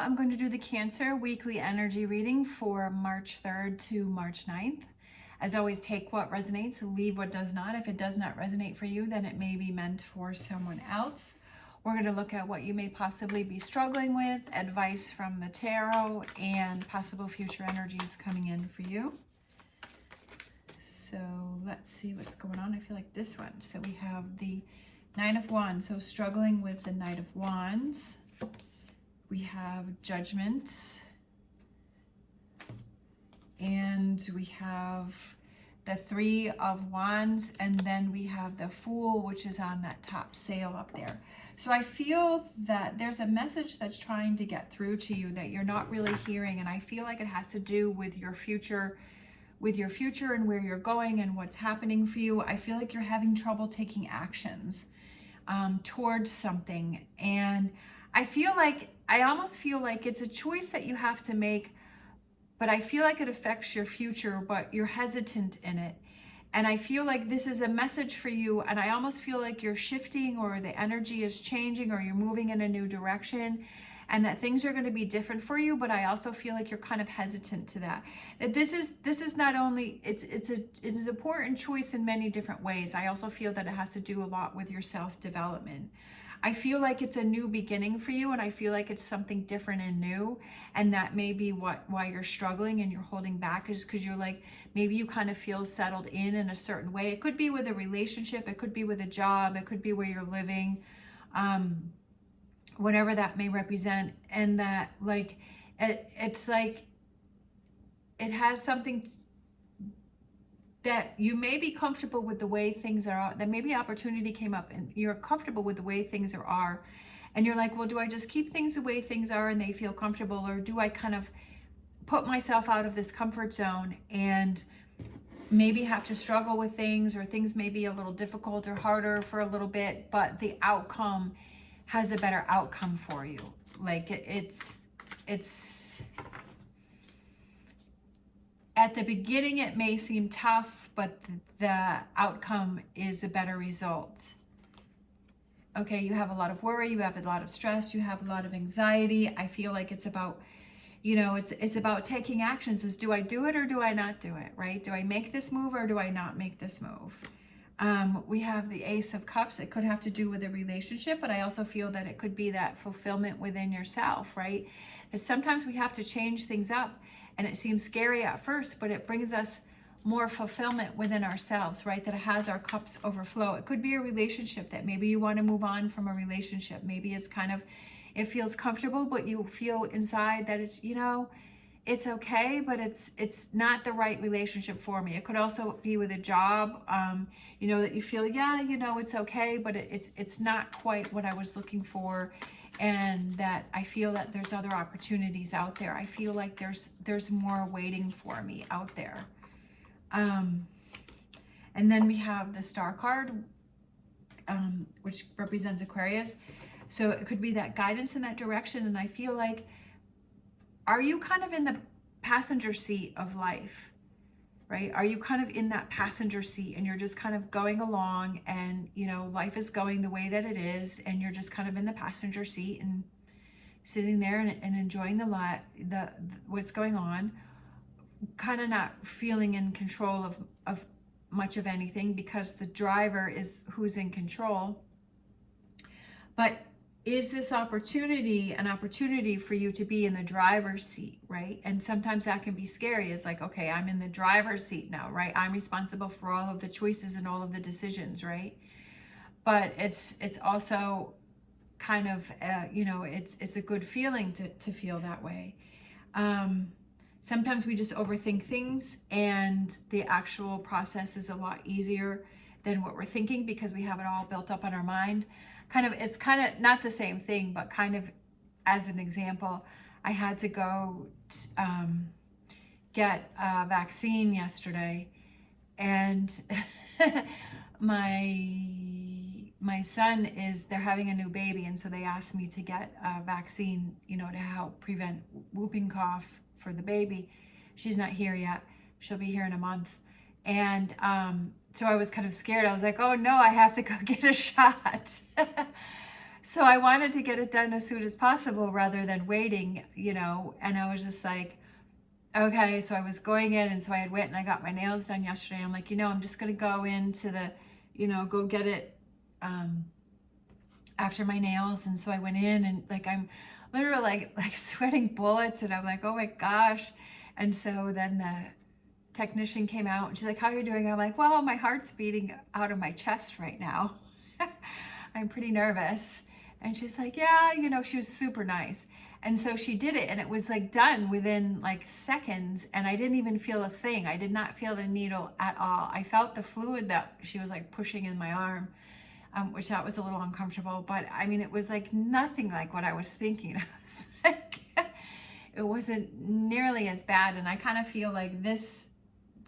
I'm going to do the Cancer weekly energy reading for March 3rd to March 9th. As always, take what resonates, leave what does not. If it does not resonate for you, then it may be meant for someone else. We're going to look at what you may possibly be struggling with, advice from the tarot, and possible future energies coming in for you. So let's see what's going on. I feel like this one. So we have the Nine of Wands. So struggling with the Knight of Wands. We have Judgment. And we have the Three of Wands. And then we have the Fool, which is on that top sail up there. So I feel that there's a message that's trying to get through to you that you're not really hearing. And I feel like it has to do with your future and where you're going and what's happening for you. I feel like you're having trouble taking actions towards something. And I almost feel like it's a choice that you have to make, but I feel like it affects your future, but you're hesitant in it. And I feel like this is a message for you, and I almost feel like you're shifting, or the energy is changing, or you're moving in a new direction, and that things are going to be different for you. But I also feel like you're kind of hesitant to that. That this is not only, it's an important choice in many different ways. I also feel that it has to do a lot with your self-development. I feel like it's a new beginning for you, and I feel like it's something different and new, and that may be why you're struggling and you're holding back, is because you're like, maybe you kind of feel settled in a certain way. It could be with a relationship, it could be with a job, it could be where you're living, whatever that may represent. And that like it's like it has something that you may be comfortable with the way things are, that maybe opportunity came up and you're comfortable with the way things are, and you're like, well, do I just keep things the way things are and they feel comfortable, or do I kind of put myself out of this comfort zone and maybe have to struggle with things, or things may be a little difficult or harder for a little bit, but the outcome has a better outcome for you. Like it's at the beginning, it may seem tough, but the outcome is a better result. Okay, you have a lot of worry, you have a lot of stress, you have a lot of anxiety. I feel like it's about, it's about taking actions. Is, do I do it or do I not do it, right? Do I make this move or do I not make this move? We have the Ace of Cups. It could have to do with a relationship, but I also feel that it could be that fulfillment within yourself, right? And sometimes we have to change things up, and it seems scary at first, but it brings us more fulfillment within ourselves, right? That it has our cups overflow. It could be a relationship that maybe you want to move on from a relationship. Maybe it's kind of, it feels comfortable, but you feel inside that it's, it's okay, but it's not the right relationship for me. It could also be with a job, that you feel, it's okay, but it's not quite what I was looking for. And that I feel that there's other opportunities out there. I feel like there's more waiting for me out there. And then we have the Star card, which represents Aquarius. So it could be that guidance in that direction. And I feel like, are you kind of in the passenger seat of life? Right? Are you kind of in that passenger seat and you're just kind of going along, and life is going the way that it is, and you're just kind of in the passenger seat and sitting there and enjoying the what's going on, kind of not feeling in control of much of anything, because the driver is who's in control. But is this opportunity an opportunity for you to be in the driver's seat, right? And sometimes that can be scary. It's like, okay, I'm in the driver's seat now, right? I'm responsible for all of the choices and all of the decisions, right? But it's also kind of, it's a good feeling to feel that way. Sometimes we just overthink things, and the actual process is a lot easier than what we're thinking, because we have it all built up on our mind. It's kind of not the same thing, but kind of as an example, I had to go get a vaccine yesterday, and my son they're having a new baby, and so they asked me to get a vaccine, to help prevent whooping cough for the baby. She's not here yet. She'll be here in a month. And so I was kind of scared. I was like, oh no, I have to go get a shot. So I wanted to get it done as soon as possible rather than waiting, you know, and I was just like, okay, so I was going in, and so I had went and I got my nails done yesterday. I'm like, you know, I'm just going to go into the, you know, go get it after my nails. And so I went in, and like, I'm literally like sweating bullets, and I'm like, oh my gosh. And so then the technician came out, and she's like, how are you doing? I'm like, well, my heart's beating out of my chest right now. I'm pretty nervous. And she's like, yeah, you know, she was super nice. And so she did it, and it was like done within like seconds, and I didn't even feel a thing. I did not feel the needle at all. I felt the fluid that she was like pushing in my arm, which that was a little uncomfortable, but I mean, it was like nothing like what I was thinking. I was like, it wasn't nearly as bad. And I kind of feel like this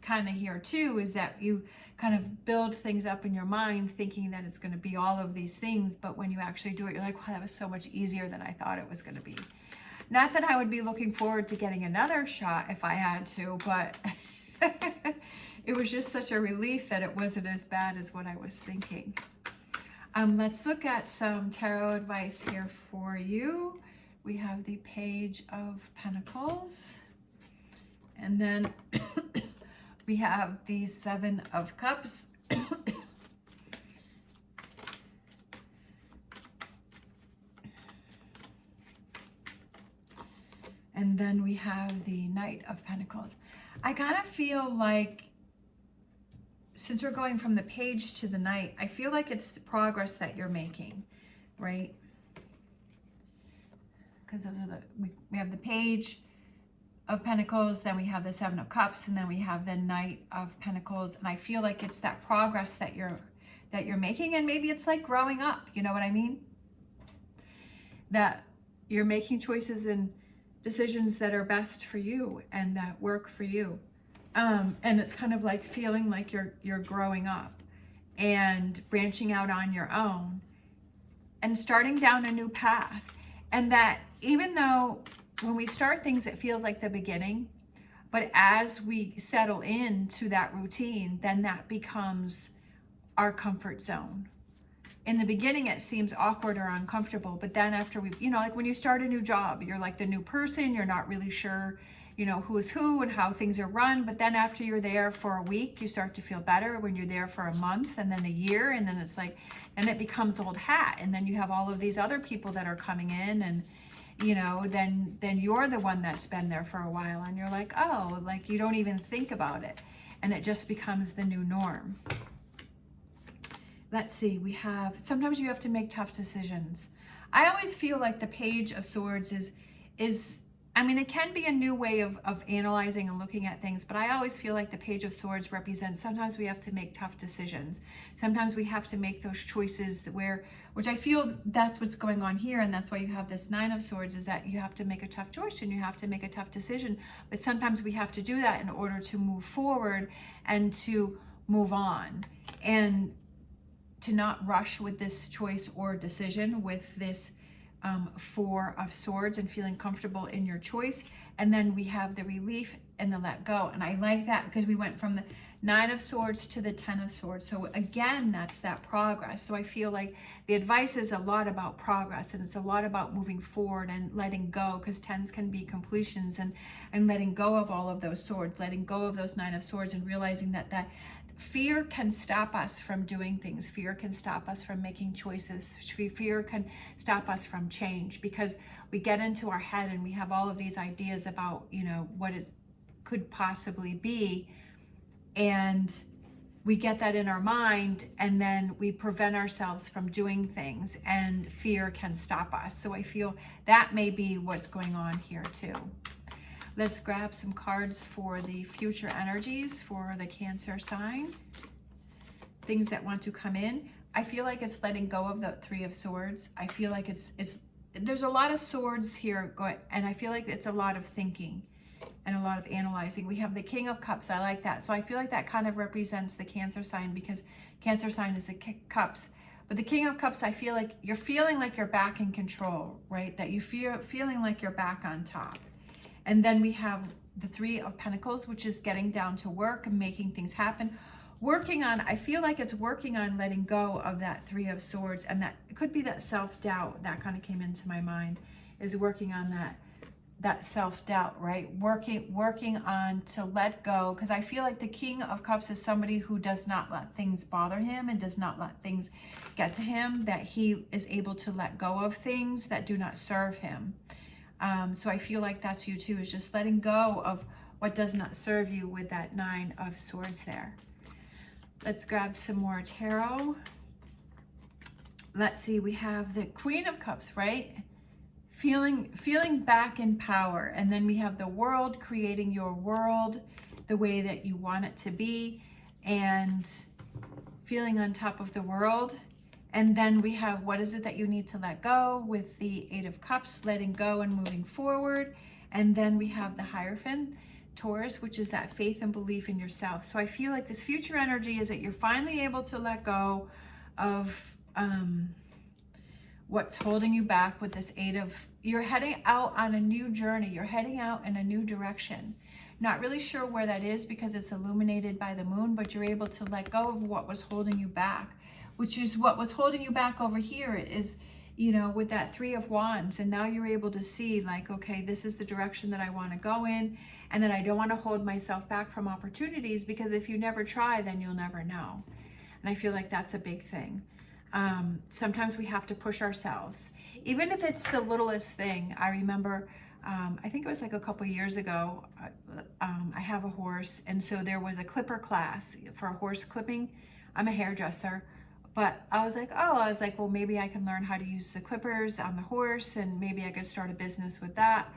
kind of here too is that you kind of build things up in your mind thinking that it's going to be all of these things, but when you actually do it, you're like, wow, that was so much easier than I thought it was going to be. Not that I would be looking forward to getting another shot if I had to, but it was just such a relief that it wasn't as bad as what I was thinking. Let's look at some tarot advice here for you. We have the Page of Pentacles, and then we have the Seven of Cups. And then we have the Knight of Pentacles. I kind of feel like, since we're going from the Page to the Knight, I feel like it's the progress that you're making, right? Because those are we have the Page of Pentacles, then we have the Seven of Cups, and then we have the Knight of Pentacles. And I feel like it's that progress that you're making, and maybe it's like growing up, you know what I mean? That you're making choices and decisions that are best for you and that work for you. And it's kind of like feeling like you're growing up and branching out on your own and starting down a new path. And that even though when we start things, it feels like the beginning, but as we settle into that routine, then that becomes our comfort zone. In the beginning, it seems awkward or uncomfortable, but then after you know, like when you start a new job, you're like the new person, you're not really sure, you know, who's who and how things are run. But then after you're there for a week, you start to feel better. When you're there for a month and then a year, and then it's like, and it becomes old hat. And then you have all of these other people that are coming in, and, you know, then you're the one that's been there for a while, and you're like, oh, like you don't even think about it. And it just becomes the new norm. Let's see, we have, sometimes you have to make tough decisions. I always feel like the Page of Swords is I mean, it can be a new way of analyzing and looking at things, but I always feel like the Page of Swords represents sometimes we have to make tough decisions. Sometimes we have to make those choices which I feel that's what's going on here, and that's why you have this Nine of Swords, is that you have to make a tough choice and you have to make a tough decision. But sometimes we have to do that in order to move forward and to move on, and to not rush with this choice or decision, with this Four of Swords, and feeling comfortable in your choice. And then we have the relief and the let go. And I like that because we went from the Nine of Swords to the Ten of Swords. So again, that's that progress. So I feel like the advice is a lot about progress, and it's a lot about moving forward and letting go, because tens can be completions, and letting go of all of those swords, letting go of those Nine of Swords, and realizing that fear can stop us from doing things. Fear can stop us from making choices. Fear can stop us from change, because we get into our head and we have all of these ideas about, you know, what it could possibly be. And we get that in our mind, and then we prevent ourselves from doing things, and fear can stop us. So I feel that may be what's going on here too. Let's grab some cards for the future energies for the Cancer sign. Things that want to come in. I feel like it's letting go of the Three of Swords. I feel like there's a lot of swords here going, and I feel like it's a lot of thinking and a lot of analyzing. We have the King of Cups. I like that. So I feel like that kind of represents the Cancer sign, because Cancer sign is the Cups. But the King of Cups, I feel like you're feeling like you're back in control, right? That you feeling like you're back on top. And then we have the Three of Pentacles, which is getting down to work and making things happen. I feel like it's working on letting go of that Three of Swords, and that it could be that self-doubt that kind of came into my mind, is working on that self-doubt, right? Working on to let go, because I feel like the King of Cups is somebody who does not let things bother him and does not let things get to him, that he is able to let go of things that do not serve him. So I feel like that's you too, is just letting go of what does not serve you with that Nine of Swords there. Let's grab some more tarot. Let's see, we have the Queen of Cups, right? Feeling back in power. And then we have the World, creating your world the way that you want it to be, and feeling on top of the world. And then we have, what is it that you need to let go, with the Eight of Cups, letting go and moving forward. And then we have the Hierophant, Taurus, which is that faith and belief in yourself. So I feel like this future energy is that you're finally able to let go of what's holding you back with this you're heading out on a new journey. You're heading out in a new direction. Not really sure where that is because it's illuminated by the moon, but you're able to let go of what was holding you back, which is what was holding you back over here is, you know, with that Three of Wands. And now you're able to see like, okay, this is the direction that I want to go in. And then I don't want to hold myself back from opportunities, because if you never try, then you'll never know. And I feel like that's a big thing. Sometimes we have to push ourselves, even if it's the littlest thing. I remember, I think it was like a couple years ago, I have a horse, and so there was a clipper class for horse clipping. I'm a hairdresser, but I was like, well, maybe I can learn how to use the clippers on the horse, and maybe I could start a business with that.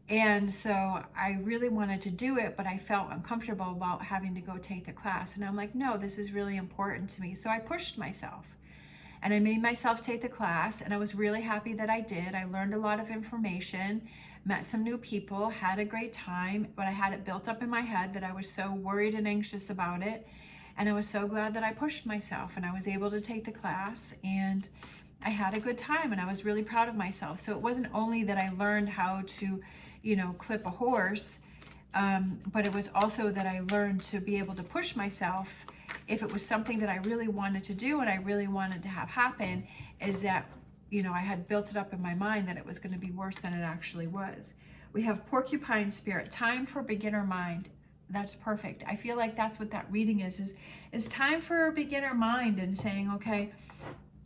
And so I really wanted to do it, but I felt uncomfortable about having to go take the class. And I'm like, no, this is really important to me. So I pushed myself. And I made myself take the class, and I was really happy that I did. I learned a lot of information, met some new people, had a great time, but I had it built up in my head that I was so worried and anxious about it. And I was so glad that I pushed myself, and I was able to take the class, and I had a good time, and I was really proud of myself. So it wasn't only that I learned how to, you know, clip a horse, but it was also that I learned to be able to push myself if it was something that I really wanted to do and I really wanted to have happen, is that, you know, I had built it up in my mind that it was going to be worse than it actually was. We have Porcupine Spirit, time for beginner mind. That's perfect. I feel like that's what that reading is time for a beginner mind, and saying, okay,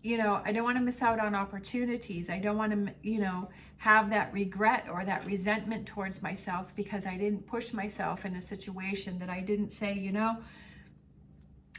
you know, I don't want to miss out on opportunities. I don't want to, you know, have that regret or that resentment towards myself because I didn't push myself in a situation, that I didn't say, you know,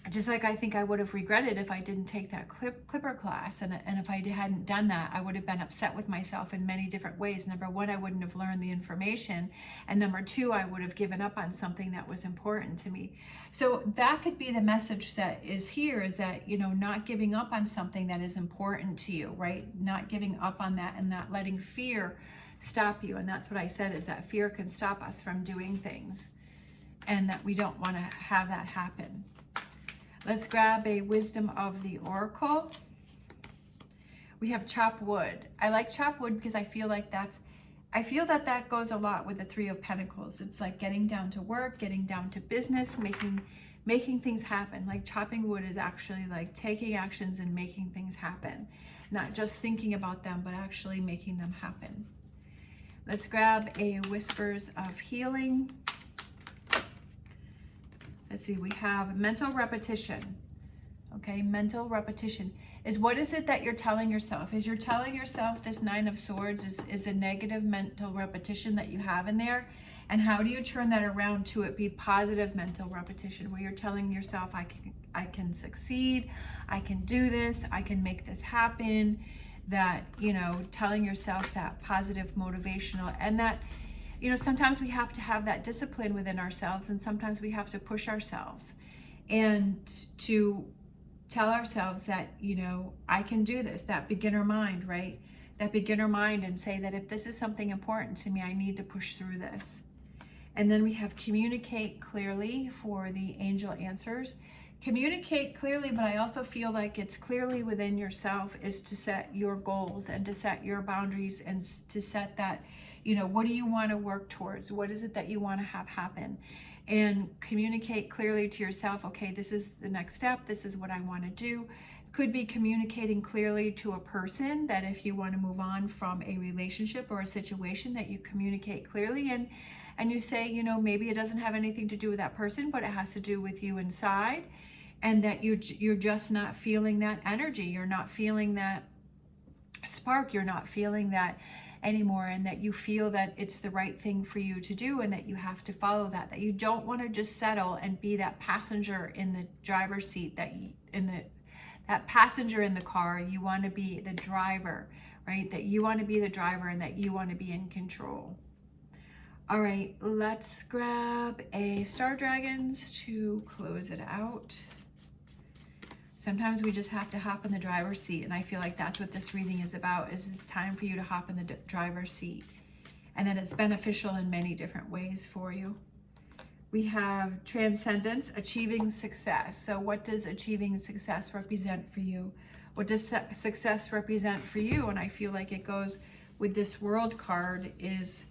just like I think I would have regretted if I didn't take that clipper class. And if I hadn't done that, I would have been upset with myself in many different ways. Number one, I wouldn't have learned the information. And number two, I would have given up on something that was important to me. So that could be the message that is here, is that, you know, not giving up on something that is important to you, right? Not giving up on that, and not letting fear stop you. And that's what I said, is that fear can stop us from doing things, and that we don't want to have that happen. Let's grab a wisdom of the oracle. We have chop wood. I like chop wood because I feel that goes a lot with the Three of Pentacles. It's like getting down to work, getting down to business, making things happen. Like chopping wood is actually like taking actions and making things happen. Not just thinking about them, but actually making them happen. Let's grab a whispers of healing. Let's see, we have mental repetition. Okay, mental repetition is, what is it that you're telling yourself? Is you're telling yourself this Nine of Swords is a negative mental repetition that you have in there? And how do you turn that around to it be positive mental repetition, where you're telling yourself, I can succeed, I can do this, I can make this happen, that, you know, telling yourself that positive motivational, and that, you know, sometimes we have to have that discipline within ourselves, and sometimes we have to push ourselves and to tell ourselves that, you know, I can do this, that beginner mind, right? That beginner mind, and say that if this is something important to me, I need to push through this. And then we have communicate clearly for the angel answers. Communicate clearly, but I also feel like it's clearly within yourself, is to set your goals and to set your boundaries, and to set that, you know, what do you want to work towards? What is it that you want to have happen? and communicate clearly to yourself, okay, this is the next step, this is what I want to do. Could be communicating clearly to a person, that if you want to move on from a relationship or a situation, that you communicate clearly and you say, you know, maybe it doesn't have anything to do with that person, but it has to do with you inside, and that you're just not feeling that energy, you're not feeling that spark, you're not feeling that anymore, and that you feel that it's the right thing for you to do, and that you have to follow that, that you don't want to just settle and be that passenger in the driver's seat, that passenger in the car. You want to be the driver, right? That you want to be the driver, and that you want to be in control. All right, let's grab a Star Dragons to close it out. Sometimes we just have to hop in the driver's seat, and I feel like that's what this reading is about, is it's time for you to hop in the driver's seat, and that it's beneficial in many different ways for you. We have Transcendence, achieving success. So what does achieving success represent for you? What does success represent for you? And I feel like it goes with this World card, is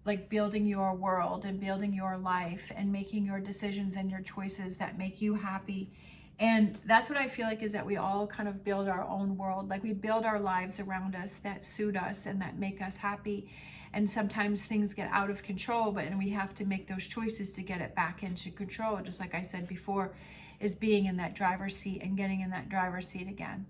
like building your world and building your life and making your decisions and your choices that make you happy. And that's what I feel like, is that we all kind of build our own world. Like we build our lives around us that suit us and that make us happy. And sometimes things get out of control, and we have to make those choices to get it back into control. Just like I said before, is being in that driver's seat and getting in that driver's seat again.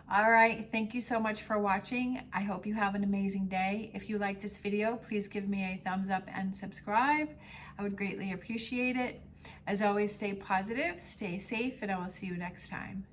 All right, thank you so much for watching. I hope you have an amazing day. If you like this video, please give me a thumbs up and subscribe. I would greatly appreciate it. As always, stay positive, stay safe, and I will see you next time.